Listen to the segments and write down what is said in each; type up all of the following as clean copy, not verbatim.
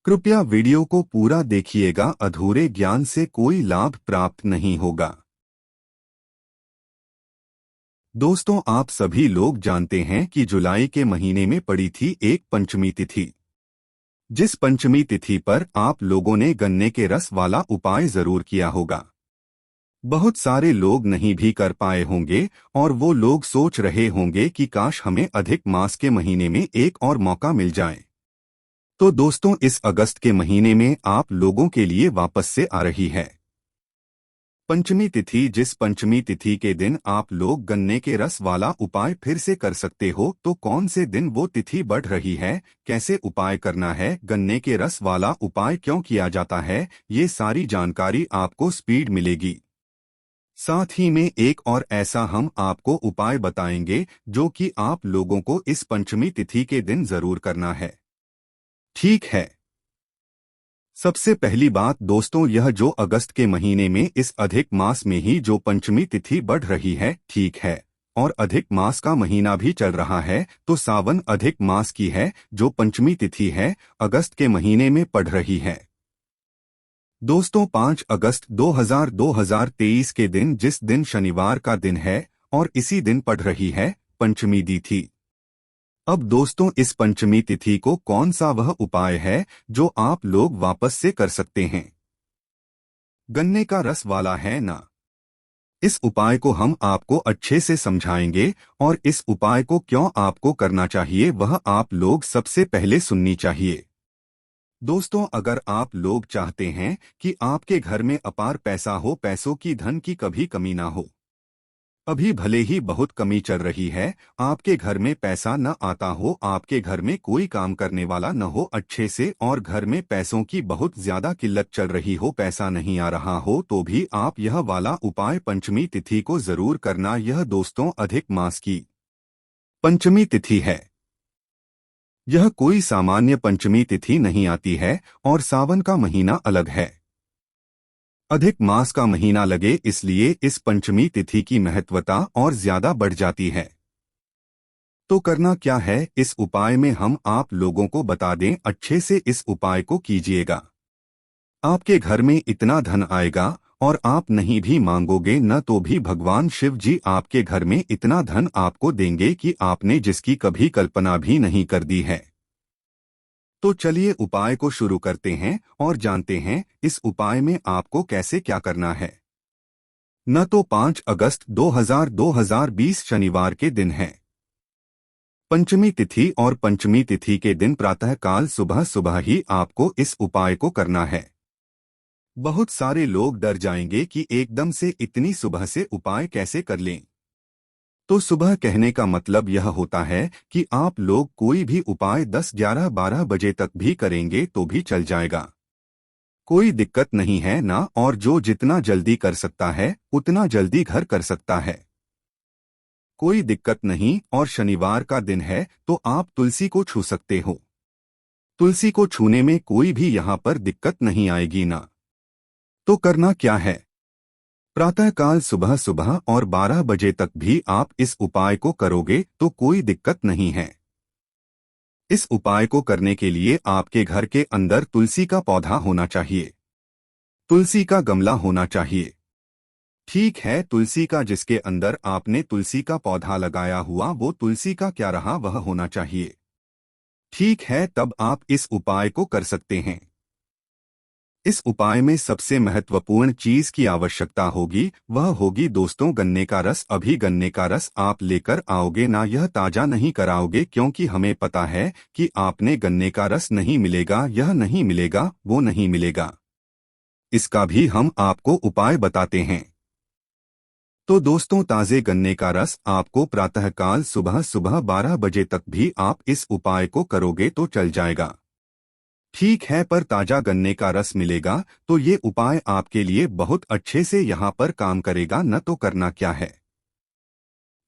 कृपया वीडियो को पूरा देखिएगा, अधूरे ज्ञान से कोई लाभ प्राप्त नहीं होगा। दोस्तों, आप सभी लोग जानते हैं कि जुलाई के महीने में पड़ी थी एक पंचमी तिथि। जिस पंचमी तिथि पर आप लोगों ने गन्ने के रस वाला उपाय जरूर किया होगा। बहुत सारे लोग नहीं भी कर पाए होंगे और वो लोग सोच रहे होंगे कि काश हमें अधिक मास के महीने में एक और मौका मिल जाए। तो दोस्तों, इस अगस्त के महीने में आप लोगों के लिए वापस से आ रही है पंचमी तिथि। जिस पंचमी तिथि के दिन आप लोग गन्ने के रस वाला उपाय फिर से कर सकते हो, तो कौन से दिन वो तिथि बढ़ रही है, कैसे उपाय करना है, गन्ने के रस वाला उपाय क्यों किया जाता है, ये सारी जानकारी आपको स्पीड मिलेगी। साथ ही में एक और ऐसा हम आपको उपाय बताएंगे जो कि आप लोगों को इस पंचमी तिथि के दिन जरूर करना है। ठीक है। सबसे पहली बात दोस्तों, यह जो अगस्त के महीने में इस अधिक मास में ही जो पंचमी तिथि बढ़ रही है, ठीक है, और अधिक मास का महीना भी चल रहा है, तो सावन अधिक मास की है जो पंचमी तिथि है, अगस्त के महीने में पड़ रही है। दोस्तों, 5 अगस्त 2023 के दिन, जिस दिन शनिवार का दिन है, और इसी दिन पड़ रही है पंचमी तिथि। अब दोस्तों, इस पंचमी तिथि को कौन सा वह उपाय है जो आप लोग वापस से कर सकते हैं? गन्ने का रस वाला है ना। इस उपाय को हम आपको अच्छे से समझाएंगे और इस उपाय को क्यों आपको करना चाहिए वह आप लोग सबसे पहले सुननी चाहिए। दोस्तों, अगर आप लोग चाहते हैं कि आपके घर में अपार पैसा हो, पैसों की धन की कभी कमी ना हो, अभी भले ही बहुत कमी चल रही है, आपके घर में पैसा न आता हो, आपके घर में कोई काम करने वाला न हो अच्छे से, और घर में पैसों की बहुत ज्यादा किल्लत चल रही हो, पैसा नहीं आ रहा हो, तो भी आप यह वाला उपाय पंचमी तिथि को जरूर करना। यह दोस्तों अधिक मास की पंचमी तिथि है। यह कोई सामान्य पंचमी तिथि नहीं आती है और सावन का महीना अलग है। अधिक मास का महीना लगे, इसलिए इस पंचमी तिथि की महत्वता और ज्यादा बढ़ जाती है। तो करना क्या है, इस उपाय में हम आप लोगों को बता दें, अच्छे से इस उपाय को कीजिएगा। आपके घर में इतना धन आएगा और आप नहीं भी मांगोगे न तो भी भगवान शिव जी आपके घर में इतना धन आपको देंगे कि आपने जिसकी कभी कल्पना भी नहीं कर दी है। तो चलिए उपाय को शुरू करते हैं और जानते हैं इस उपाय में आपको कैसे क्या करना है। न तो 5 अगस्त 2020 शनिवार के दिन है पंचमी तिथि, और पंचमी तिथि के दिन प्रातःकाल सुबह सुबह ही आपको इस उपाय को करना है। बहुत सारे लोग डर जाएंगे कि एकदम से इतनी सुबह से उपाय कैसे कर लें। तो सुबह कहने का मतलब यह होता है कि आप लोग कोई भी उपाय 10, 11, 12 बजे तक भी करेंगे तो भी चल जाएगा, कोई दिक्कत नहीं है ना। और जो जितना जल्दी कर सकता है उतना जल्दी घर कर सकता है, कोई दिक्कत नहीं। और शनिवार का दिन है तो आप तुलसी को छू सकते हो, तुलसी को छूने में कोई भी यहाँ पर दिक्कत नहीं आएगी ना। तो करना क्या है, प्रातःकाल सुबह सुबह और 12 बजे तक भी आप इस उपाय को करोगे तो कोई दिक्कत नहीं है। इस उपाय को करने के लिए आपके घर के अंदर तुलसी का पौधा होना चाहिए, तुलसी का गमला होना चाहिए। ठीक है, तुलसी का जिसके अंदर आपने तुलसी का पौधा लगाया हुआ वो तुलसी का क्या रहा वह होना चाहिए। ठीक है, तब आप इस उपाय को कर सकते हैं। इस उपाय में सबसे महत्वपूर्ण चीज की आवश्यकता होगी, वह होगी दोस्तों गन्ने का रस। अभी गन्ने का रस आप लेकर आओगे ना, यह ताजा नहीं कराओगे, क्योंकि हमें पता है कि आपने गन्ने का रस नहीं मिलेगा, यह नहीं मिलेगा, वो नहीं मिलेगा। इसका भी हम आपको उपाय बताते हैं। तो दोस्तों, ताजे गन्ने का रस आपको प्रातःकाल सुबह सुबह 12 बजे तक भी आप इस उपाय को करोगे तो चल जाएगा। ठीक है, पर ताजा गन्ने का रस मिलेगा तो ये उपाय आपके लिए बहुत अच्छे से यहाँ पर काम करेगा। न तो करना क्या है,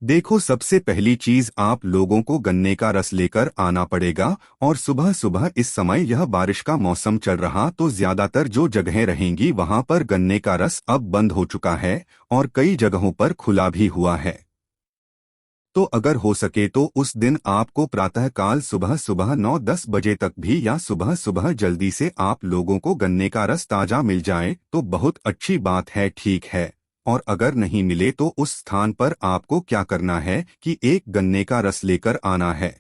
देखो, सबसे पहली चीज आप लोगों को गन्ने का रस लेकर आना पड़ेगा। और सुबह सुबह इस समय यह बारिश का मौसम चल रहा, तो ज्यादातर जो जगहें रहेंगी वहां पर गन्ने का रस अब बंद हो चुका है और कई जगहों पर खुला भी हुआ है। तो अगर हो सके तो उस दिन आपको प्रातःकाल सुबह सुबह 9-10 बजे तक भी या सुबह सुबह जल्दी से आप लोगों को गन्ने का रस ताजा मिल जाए तो बहुत अच्छी बात है, ठीक है। और अगर नहीं मिले तो उस स्थान पर आपको क्या करना है कि एक गन्ने का रस लेकर आना है।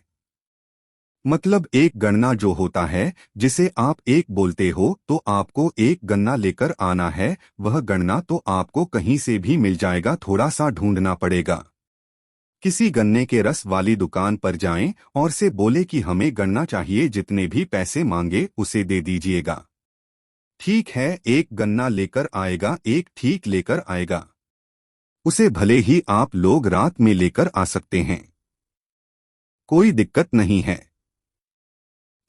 मतलब एक गन्ना जो होता है जिसे आप एक बोलते हो, तो आपको एक गन्ना लेकर आना है। वह गन्ना तो आपको कहीं से भी मिल जाएगा, थोड़ा सा ढूंढना पड़ेगा। किसी गन्ने के रस वाली दुकान पर जाएं और से बोले कि हमें गन्ना चाहिए, जितने भी पैसे मांगे उसे दे दीजिएगा। ठीक है, एक गन्ना लेकर आएगा, एक ठीक लेकर आएगा। उसे भले ही आप लोग रात में लेकर आ सकते हैं, कोई दिक्कत नहीं है।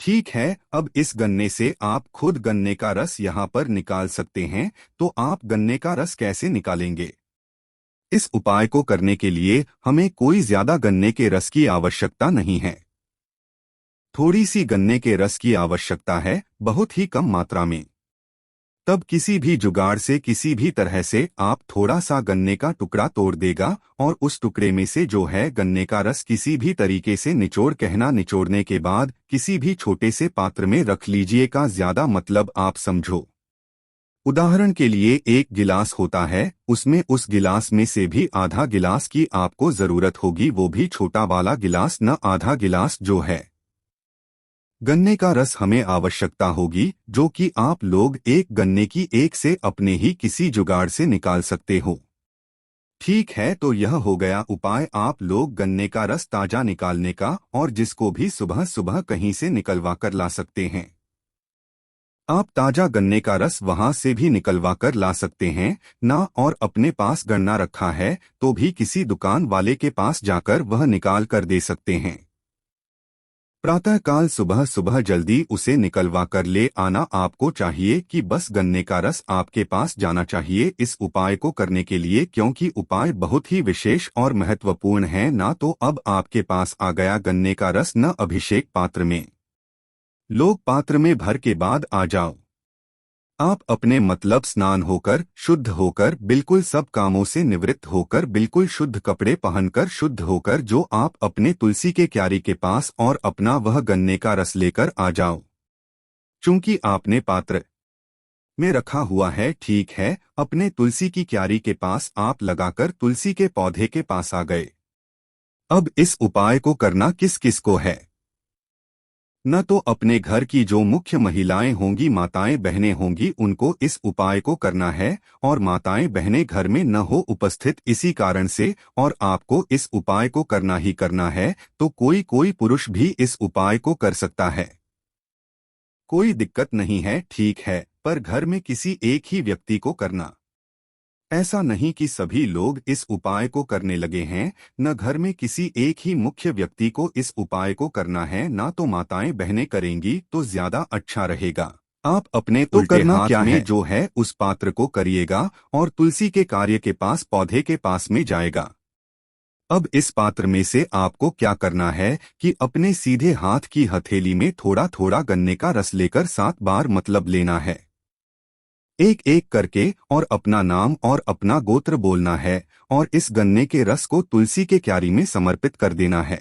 ठीक है, अब इस गन्ने से आप खुद गन्ने का रस यहाँ पर निकाल सकते हैं। तो आप गन्ने का रस कैसे निकालेंगे? इस उपाय को करने के लिए हमें कोई ज्यादा गन्ने के रस की आवश्यकता नहीं है। थोड़ी सी गन्ने के रस की आवश्यकता है, बहुत ही कम मात्रा में। तब किसी भी जुगाड़ से किसी भी तरह से आप थोड़ा सा गन्ने का टुकड़ा तोड़ देगा और उस टुकड़े में से जो है गन्ने का रस किसी भी तरीके से निचोड़ने के बाद किसी भी छोटे से पात्र में रख लीजिएगा। ज्यादा मतलब आप समझो, उदाहरण के लिए एक गिलास होता है, उसमें उस गिलास में से भी आधा गिलास की आपको जरूरत होगी, वो भी छोटा वाला गिलास, न आधा गिलास जो है गन्ने का रस हमें आवश्यकता होगी, जो कि आप लोग एक गन्ने की एक से अपने ही किसी जुगाड़ से निकाल सकते हो। ठीक है, तो यह हो गया उपाय आप लोग गन्ने का रस ताजा निकालने का, और जिसको भी सुबह सुबह कहीं से निकलवा कर ला सकते हैं। आप ताजा गन्ने का रस वहां से भी निकलवा कर ला सकते हैं ना, और अपने पास गन्ना रखा है तो भी किसी दुकान वाले के पास जाकर वह निकाल कर दे सकते हैं। प्रातःकाल सुबह सुबह जल्दी उसे निकलवा कर ले आना आपको चाहिए कि बस गन्ने का रस आपके पास जाना चाहिए इस उपाय को करने के लिए, क्योंकि उपाय बहुत ही विशेष और महत्वपूर्ण है ना। तो अब आपके पास आ गया गन्ने का रस, न अभिषेक पात्र में लोग पात्र में भर के बाद आ जाओ। आप अपने मतलब स्नान होकर, शुद्ध होकर, बिल्कुल सब कामों से निवृत्त होकर, बिल्कुल शुद्ध कपड़े पहनकर, शुद्ध होकर जो आप अपने तुलसी के क्यारी के पास और अपना वह गन्ने का रस लेकर आ जाओ। चूंकि आपने पात्र में रखा हुआ है, ठीक है, अपने तुलसी की क्यारी के पास आप लगाकर तुलसी के पौधे के पास आ गए। अब इस उपाय को करना किस किस को है? न तो अपने घर की जो मुख्य महिलाएं होंगी, माताएं बहनें होंगी, उनको इस उपाय को करना है, और माताएं बहनें घर में न हो उपस्थित इसी कारण से, और आपको इस उपाय को करना ही करना है। तो कोई कोई पुरुष भी इस उपाय को कर सकता है, कोई दिक्कत नहीं है, ठीक है, पर घर में किसी एक ही व्यक्ति को करना। ऐसा नहीं कि सभी लोग इस उपाय को करने लगे हैं, न घर में किसी एक ही मुख्य व्यक्ति को इस उपाय को करना है, ना तो माताएं बहनें करेंगी तो ज्यादा अच्छा रहेगा। आप अपने तो उल्टे हाथ क्या में है? जो है उस पात्र को करिएगा और तुलसी के कार्य के पास पौधे के पास में जाएगा। अब इस पात्र में से आपको क्या करना है कि अपने सीधे हाथ की हथेली में थोड़ा थोड़ा गन्ने का रस लेकर 7 बार मतलब लेना है, एक एक करके, और अपना नाम और अपना गोत्र बोलना है, और इस गन्ने के रस को तुलसी के क्यारी में समर्पित कर देना है।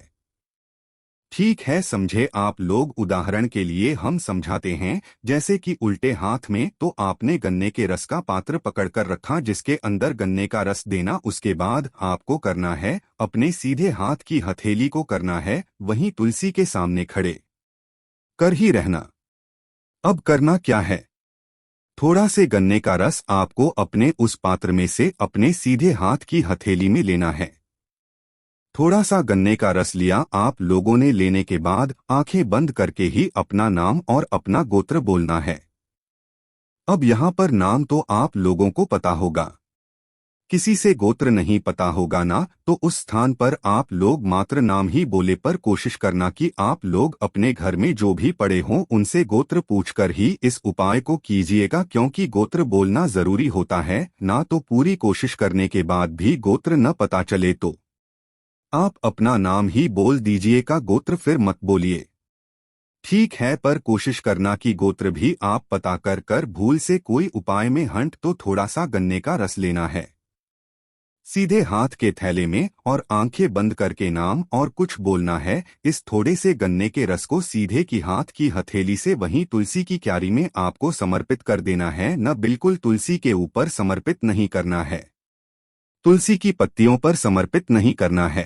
ठीक है, समझे आप लोग? उदाहरण के लिए हम समझाते हैं, जैसे कि उल्टे हाथ में तो आपने गन्ने के रस का पात्र पकड़कर रखा जिसके अंदर गन्ने का रस देना, उसके बाद आपको करना है अपने सीधे हाथ की हथेली को करना है वहीं तुलसी के सामने खड़े कर ही रहना। अब करना क्या है? थोड़ा से गन्ने का रस आपको अपने उस पात्र में से अपने सीधे हाथ की हथेली में लेना है। थोड़ा सा गन्ने का रस लिया आप लोगों ने, लेने के बाद आंखें बंद करके ही अपना नाम और अपना गोत्र बोलना है। अब यहाँ पर नाम तो आप लोगों को पता होगा, किसी से गोत्र नहीं पता होगा ना, तो उस स्थान पर आप लोग मात्र नाम ही बोले, पर कोशिश करना कि आप लोग अपने घर में जो भी पड़े हों उनसे गोत्र पूछकर ही इस उपाय को कीजिएगा, क्योंकि गोत्र बोलना जरूरी होता है ना। तो पूरी कोशिश करने के बाद भी गोत्र न पता चले तो आप अपना नाम ही बोल दीजिएगा, गोत्र फिर मत बोलिए, ठीक है, पर कोशिश करना कि गोत्र भी आप पता कर कर भूल से कोई उपाय में हंट तो थोड़ा सा गन्ने का रस लेना है। सीधे हाथ के थैले में और आंखें बंद करके नाम और कुछ बोलना है। इस थोड़े से गन्ने के रस को सीधे की हाथ की हथेली से वहीं तुलसी की क्यारी में आपको समर्पित कर देना है। न बिल्कुल तुलसी के ऊपर समर्पित नहीं करना है, तुलसी की पत्तियों पर समर्पित नहीं करना है।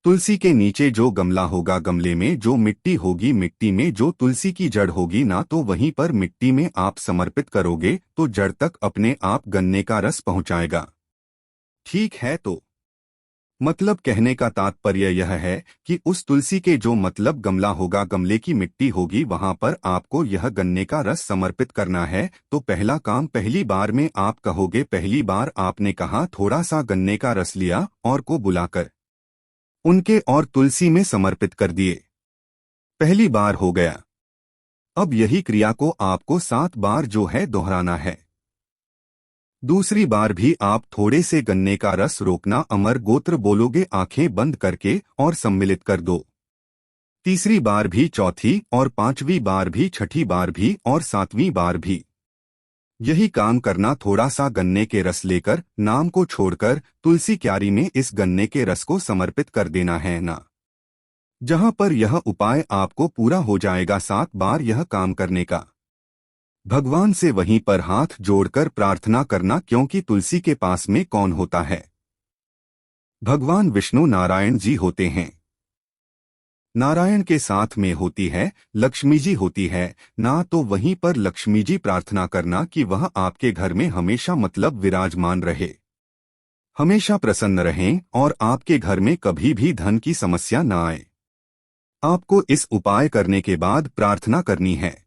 तुलसी के नीचे जो गमला होगा, गमले में जो मिट्टी होगी, मिट्टी में जो तुलसी की जड़ होगी ना, तो वहीं पर मिट्टी में आप समर्पित करोगे तो जड़ तक अपने आप गन्ने का रस पहुंचाएगा। ठीक है, तो मतलब कहने का तात्पर्य यह है कि उस तुलसी के जो मतलब गमला होगा, गमले की मिट्टी होगी, वहां पर आपको यह गन्ने का रस समर्पित करना है। तो पहला काम, पहली बार में आप कहोगे, पहली बार आपने कहा थोड़ा सा गन्ने का रस लिया और को बुलाकर उनके और तुलसी में समर्पित कर दिए। पहली बार हो गया। अब यही क्रिया को आपको 7 बार जो है दोहराना है। दूसरी बार भी आप थोड़े से गन्ने का रस रोकना, अमर गोत्र बोलोगे आंखें बंद करके और सम्मिलित कर दो। तीसरी बार भी, चौथी और 5वीं बार भी, छठी बार भी और 7वीं बार भी यही काम करना। थोड़ा सा गन्ने के रस लेकर नाम को छोड़कर तुलसी क्यारी में इस गन्ने के रस को समर्पित कर देना है ना। जहां पर यह उपाय आपको पूरा हो जाएगा 7 बार यह काम करने का, भगवान से वहीं पर हाथ जोड़कर प्रार्थना करना, क्योंकि तुलसी के पास में कौन होता है? भगवान विष्णु नारायण जी होते हैं। नारायण के साथ में होती है लक्ष्मी जी होती है ना, तो वहीं पर लक्ष्मी जी प्रार्थना करना कि वह आपके घर में हमेशा मतलब विराजमान रहे, हमेशा प्रसन्न रहें और आपके घर में कभी भी धन की समस्या न आए। आपको इस उपाय करने के बाद प्रार्थना करनी है।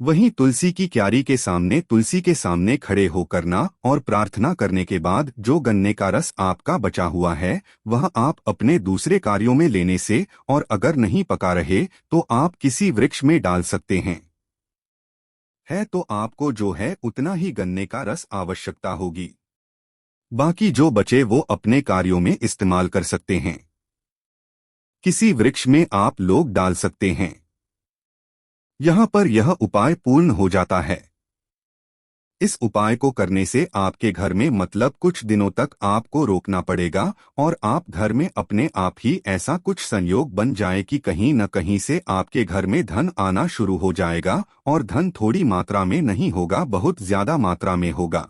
वहीं तुलसी की क्यारी के सामने, तुलसी के सामने खड़े होकर ना और प्रार्थना करने के बाद जो गन्ने का रस आपका बचा हुआ है वह आप अपने दूसरे कार्यों में लेने से, और अगर नहीं पका रहे तो आप किसी वृक्ष में डाल सकते हैं। है तो आपको जो है उतना ही गन्ने का रस आवश्यकता होगी, बाकी जो बचे वो अपने कार्यों में इस्तेमाल कर सकते हैं। किसी वृक्ष में आप लोग डाल सकते हैं। यहां पर यह उपाय पूर्ण हो जाता है। इस उपाय को करने से आपके घर में मतलब कुछ दिनों तक आपको रोकना पड़ेगा और आप घर में अपने आप ही ऐसा कुछ संयोग बन जाए कि कहीं न कहीं से आपके घर में धन आना शुरू हो जाएगा, और धन थोड़ी मात्रा में नहीं होगा, बहुत ज्यादा मात्रा में होगा।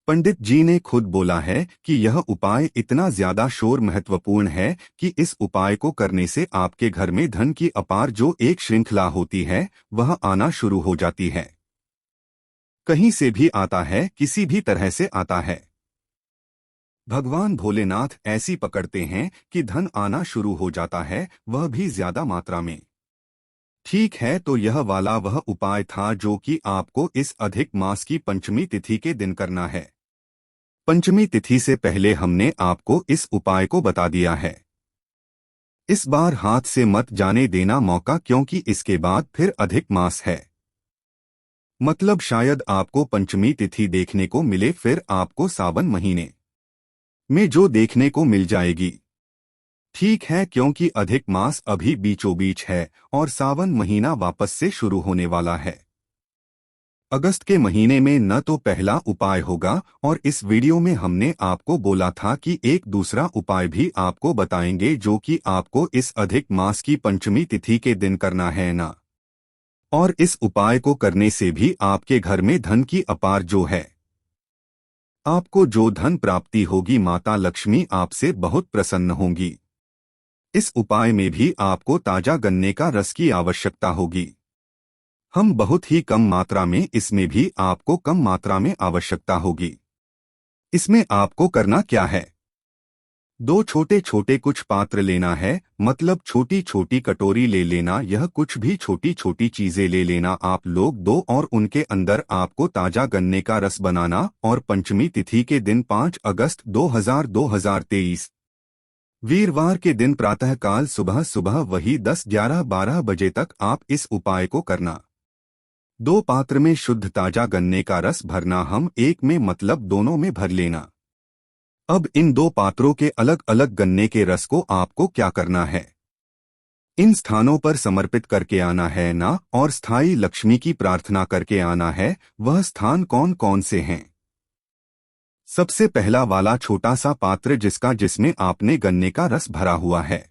पंडित जी ने खुद बोला है कि यह उपाय इतना ज्यादा शोर महत्वपूर्ण है कि इस उपाय को करने से आपके घर में धन की अपार जो एक श्रृंखला होती है वह आना शुरू हो जाती है। कहीं से भी आता है, किसी भी तरह से आता है। भगवान भोलेनाथ ऐसी पकड़ते हैं कि धन आना शुरू हो जाता है, वह भी ज्यादा मात्रा में। ठीक है, तो यह वाला वह उपाय था जो कि आपको इस अधिक मास की पंचमी तिथि के दिन करना है। पंचमी तिथि से पहले हमने आपको इस उपाय को बता दिया है। इस बार हाथ से मत जाने देना मौका, क्योंकि इसके बाद फिर अधिक मास है। मतलब शायद आपको पंचमी तिथि देखने को मिले, फिर आपको सावन महीने में जो देखने को मिल जाएगी। ठीक है, क्योंकि अधिक मास अभी बीचों बीच है और सावन महीना वापस से शुरू होने वाला है। अगस्त के महीने में न तो पहला उपाय होगा, और इस वीडियो में हमने आपको बोला था कि एक दूसरा उपाय भी आपको बताएंगे जो कि आपको इस अधिक मास की पंचमी तिथि के दिन करना है ना। और इस उपाय को करने से भी आपके घर में धन की अपार जो है, आपको जो धन प्राप्ति होगी, माता लक्ष्मी आपसे बहुत प्रसन्न होंगी। इस उपाय में भी आपको ताजा गन्ने का रस की आवश्यकता होगी। हम बहुत ही कम मात्रा में, इसमें भी आपको कम मात्रा में आवश्यकता होगी। इसमें आपको करना क्या है, 2 छोटे छोटे कुछ पात्र लेना है, मतलब छोटी छोटी कटोरी ले लेना, यह कुछ भी छोटी छोटी चीजें ले लेना आप लोग 2, और उनके अंदर आपको ताजा गन्ने का रस बनाना, और पंचमी तिथि के दिन 5 अगस्त 2023 वीरवार के दिन प्रातःकाल सुबह सुबह वही 10, 11, 12 बजे तक आप इस उपाय को करना। 2 पात्र में शुद्ध ताजा गन्ने का रस भरना, हम एक में मतलब दोनों में भर लेना। अब इन 2 पात्रों के अलग अलग गन्ने के रस को आपको क्या करना है, इन स्थानों पर समर्पित करके आना है ना, और स्थायी लक्ष्मी की प्रार्थना करके आना है। वह स्थान कौन कौन से हैं? सबसे पहला वाला छोटा सा पात्र जिसमें आपने गन्ने का रस भरा हुआ है,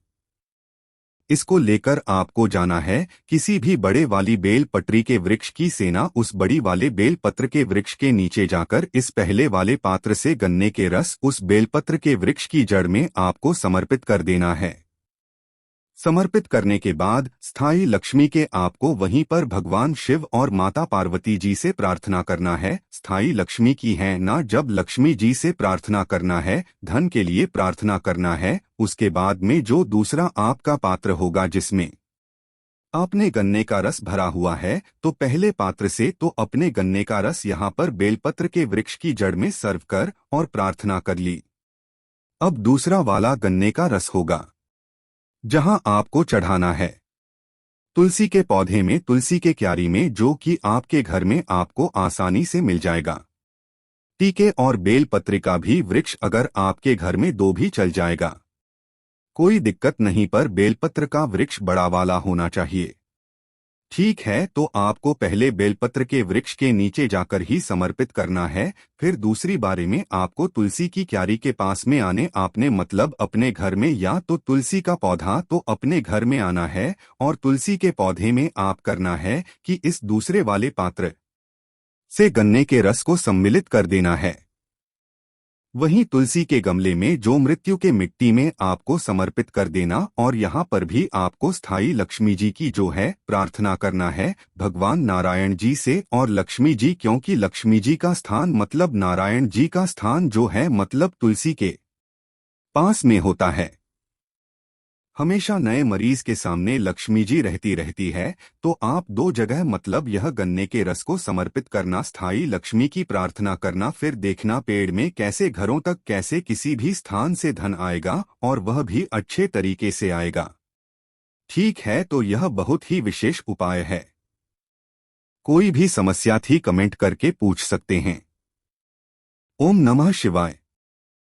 इसको लेकर आपको जाना है किसी भी बड़े वाली बेल पत्री के वृक्ष की सेना। उस बड़ी वाले बेल पत्र के वृक्ष के नीचे जाकर इस पहले वाले पात्र से गन्ने के रस उस बेलपत्र के वृक्ष की जड़ में आपको समर्पित कर देना है। समर्पित करने के बाद स्थायी लक्ष्मी के आपको वहीं पर भगवान शिव और माता पार्वती जी से प्रार्थना करना है। स्थायी लक्ष्मी की है ना, जब लक्ष्मी जी से प्रार्थना करना है, धन के लिए प्रार्थना करना है। उसके बाद में जो दूसरा आपका पात्र होगा जिसमें आपने गन्ने का रस भरा हुआ है, तो पहले पात्र से तो अपने गन्ने का रस यहाँ पर बेलपत्र के वृक्ष की जड़ में सर्व कर और प्रार्थना कर ली। अब दूसरा वाला गन्ने का रस होगा जहां आपको चढ़ाना है तुलसी के पौधे में, तुलसी के क्यारी में, जो कि आपके घर में आपको आसानी से मिल जाएगा। टीके और बेल पत्रिका भी वृक्ष अगर आपके घर में दो भी चल जाएगा, कोई दिक्कत नहीं, पर बेलपत्र का वृक्ष बड़ा वाला होना चाहिए। ठीक है, तो आपको पहले बेलपत्र के वृक्ष के नीचे जाकर ही समर्पित करना है। फिर दूसरी बारी में आपको तुलसी की क्यारी के पास में आने आपने मतलब अपने घर में, या तो तुलसी का पौधा तो अपने घर में आना है और तुलसी के पौधे में आप करना है कि इस दूसरे वाले पात्र से गन्ने के रस को सम्मिलित कर देना है। वहीं तुलसी के गमले में जो मृत्यु के मिट्टी में आपको समर्पित कर देना, और यहाँ पर भी आपको स्थायी लक्ष्मी जी की जो है प्रार्थना करना है भगवान नारायण जी से और लक्ष्मी जी, क्योंकि लक्ष्मी जी का स्थान मतलब नारायण जी का स्थान जो है मतलब तुलसी के पास में होता है। हमेशा नए मरीज के सामने लक्ष्मी जी रहती है, तो आप दो जगह मतलब यह गन्ने के रस को समर्पित करना, स्थायी लक्ष्मी की प्रार्थना करना, फिर देखना पेड़ में कैसे घरों तक कैसे किसी भी स्थान से धन आएगा और वह भी अच्छे तरीके से आएगा। ठीक है, तो यह बहुत ही विशेष उपाय है। कोई भी समस्या थी कमेंट करके पूछ सकते हैं। ओम नमः शिवाय।